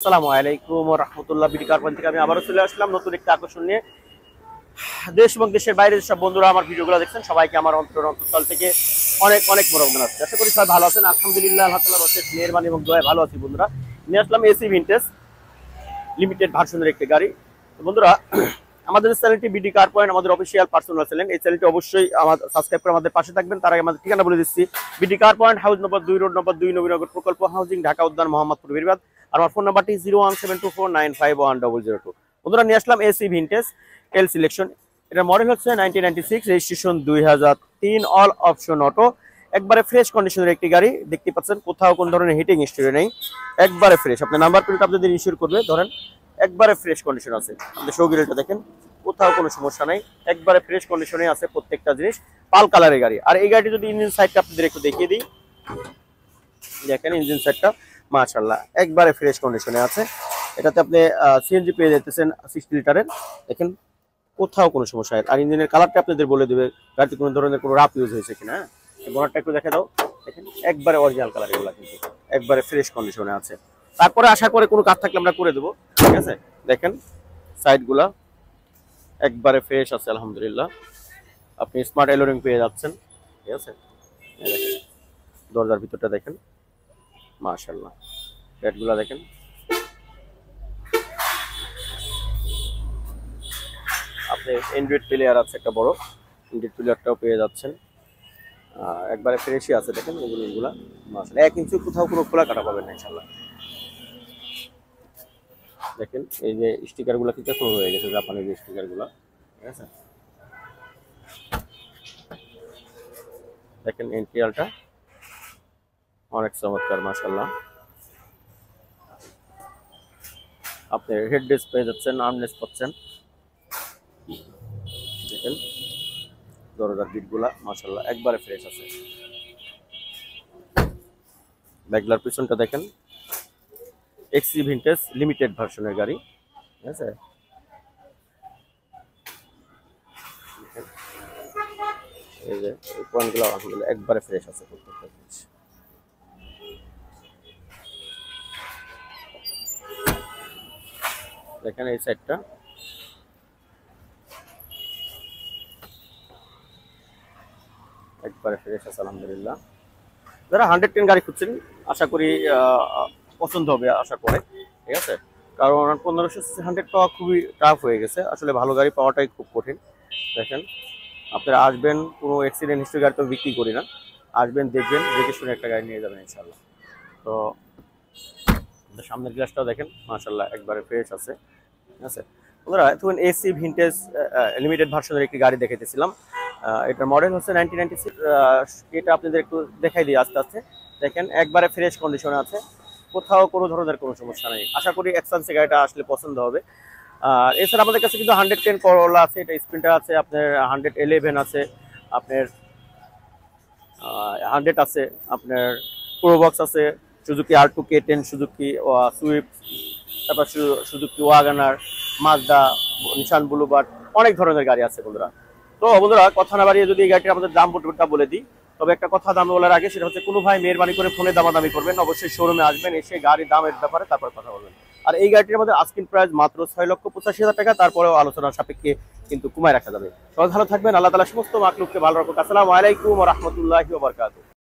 আসসালামু আলাইকুম ওয়া রাহমাতুল্লাহ। বিডি কারখানা থেকে আমি আবারও চলে আসলাম নতুন একটা আকর্ষণ নিয়ে। দেশ এবং দেশের বাইরে যেসব বন্ধুরা আমার ভিডিওগুলো দেখছেন সবাইকে আমার অন্তঃস্থল থেকে অনেক অনেক মোবারকবাদ আছে। আশা করি সবাই ভালো আছেন। আলহামদুলিল্লাহ, আল্লাহ তাআলার অশেষ মেহেরবানি এবং দয়ায় ভালো আছি বন্ধুরা। নিয়ে আসলাম এসি ভিনটেজ লিমিটেড ভার্সনের একটি গাড়ি। তো বন্ধুরা, আমাদের চ্যানেলটি বিডি কার পয়েন্ট আমাদের অফিসিয়াল পার্সোনাল চ্যানেল। এই চ্যানেলটি অবশ্যই আমাদের সাবস্ক্রাইব করে আমাদের পাশে থাকবেন। তার আগে আমাদের ঠিকানা বলে দিচ্ছি, BD car point, house number 2, road number 2, Nabinagar প্রকল্প হাউজিং, ঢাকা উদ্যান, মোহাম্মদপুর, বেরিবাদ। আর আমার ফোন নাম্বারটি 01724951000। বন্ধুরা, নিয়ে আসলাম এসি ভিনটেজ এল সিলেকশন। এটার মডেল হচ্ছে 1996, রেজিস্ট্রেশন 2003, অল অপশন অটো। একবারে ফ্রেশ কন্ডিশনের একটি গাড়ি দেখতে পাচ্ছেন, কোথাও কোন ধরনের হিটিং হিস্টরি নেই, একবারে ফ্রেশ। আপনার নাম্বার প্লেট আপনাদের ইনস্যুর করবে, ধরেন একবারে ফ্রেশ কন্ডিশন আছে। আপনি শোগিলটা দেখেন, কোথাও কোনো সমস্যা নাই, একবারে ফ্রেশ কন্ডিশনে আছে প্রত্যেকটা জিনিস। পাল কালারের গাড়ি। আর এই গাড়িটি যদি ইঞ্জিন সাইডটা আপনাদের একটু দেখিয়ে দিই, দেখেন ইঞ্জিন সাইডটা মাশাআল্লাহ একবারে ফ্রেশ কন্ডিশনে আছে। এটাতে আপনি সিএনজি পেয়ে যেতেছেন 60 লিটারের। দেখেন কোথাও কোনো সমস্যা নেই। আর ইঞ্জিনের কালারটা আপনাদের বলে দেবে গাড়িতে কোনো ধরনের কোনো রাপ ইউজ হয়েছে কিনা। বোনারটা একটু দেখে দাও, দেখেন একবারে অরিজিনাল কালার, এগুলো কিন্তু একবারে ফ্রেশ কন্ডিশনে আছে। তারপরে আশা করে কোনো কাজ থাকলে আমরা করে দেবো, ঠিক আছে। দেখেন সাইডগুলা একবারে ফ্রেশ আছে আলহামদুলিল্লাহ। আপনি স্মার্ট এলোরিং পেয়ে যাচ্ছেন, ঠিক আছে। দরজার ভিতরটা দেখেন মাশাআল্লাহ, প্লেটগুলা দেখেন। আপনি অ্যান্ড্রয়েড প্লেয়ার আছে একটা বড়, অ্যান্ড্রয়েড প্লেয়ারটাও পেয়ে যাচ্ছেন। একবারে ফ্রেশই আছে, দেখেন এই জিনিসগুলা মাশাআল্লাহ। 1 ইঞ্চি কোথাও কোনো খোলা কাটা পাবেন না ইনশাআল্লাহ। দেখেন এই যে স্টিকারগুলো কিন্তু এখন হয়ে গেছে, জাপানের যে স্টিকারগুলো, ঠিক আছে। দেখেন ইন্টেরিয়রটা অনেক চমৎকার মাশাআল্লাহ। আপনি হেড রেস্ট পেয়ে যাচ্ছেন, আর্মরেস্ট পাচ্ছেন। দেখেন দরজার বিটগুলা মাশাআল্লাহ একবারে ফ্রেশ আছে। ব্যাগলার পিছনটা দেখেন, এক্সি ভিনটেজ লিমিটেড ভার্সনের গাড়ি, ঠিক আছে। এই যে এই পয়েন্টগুলো আলহামদুলিল্লাহ একবারে ফ্রেশ আছে প্রত্যেকটা জিনিস। দেখেন এই সাইডটা একবারে ফ্রেশ আছে আলহামদুলিল্লাহ। যারা 110 গাড়ি খুঁজছেন আশা করি পছন্দ হবে আশা করে, ঠিক আছে। কারণ 1500 100 পাওয়া খুবই টাফ হয়ে গেছে, আসলে ভালো গাড়ি পাওয়াটাই খুব কঠিন। দেখেন আপনারা আসবেন, কোনো অ্যাক্সিডেন্ট হিস্ট্রি গাড়ি তো বিক্রি করি না, আসবেন দেখবেন, দেখে শুনে একটা গাড়ি নিয়ে যাবেন ইনশাআল্লাহ। তো সামনের গ্লাসটাও দেখেন মাশাআল্লাহ একবারে ফ্রেশ আছে, ঠিক আছে। বন্ধুরা, এখন এসি ভিনটেজ লিমিটেড ভার্সনের একটি গাড়ি দেখাইতেছিলাম। এটার মডেল হচ্ছে 1996। এটা আপনাদের একটু দেখাই দিই আস্তে আস্তে। দেখেন একবারে ফ্রেশ কন্ডিশনে আছে, কোথাও কোনো ধরনের কোনো সমস্যা নেই। আশা করি এক্সপেন্সিভ গাড়িটা আসলে পছন্দ হবে। আর এছাড়া আমাদের কাছে কিন্তু 110 করোলা আছে, এটা স্প্রিন্টার আছে, আপনার 111 আছে, আপনার 100 আছে, আপনার প্রোবক্স আছে, Suzuki R2 K10, Suzuki Swift, তারপর Suzuki Wagon R, Mazda, Nissan Bluebird, অনেক ধরনের গাড়ি আছে বন্ধুরা। তো বন্ধুরা, কথা না বাড়িয়ে যদি এই গাড়িটির আমাদের দাম বলে দিই, তবে একটা কথা দাম বলার আগে, সেটা হচ্ছে কোনো ভাই মেহেরবানি করে ফোনে দামাদামি করবেন, অবশ্যই শোরুমে আসবেন, এসে গাড়ির দামের ব্যাপারে তারপর কথা বলবেন। আর এই গাড়িটির আমাদের আস্কিং প্রাইস মাত্র 6,85,000 টাকা, তারপরেও আলোচনার সাপেক্ষে কিন্তু কমায় রাখা যাবে। সবাই ভালো থাকবেন, আল্লাহ তাআলা সমস্ত মাকলুককে ভালো রাখুক। আসসালামু আলাইকুম ওয়া রাহমাতুল্লাহি ওয়া বারাকাতুহু।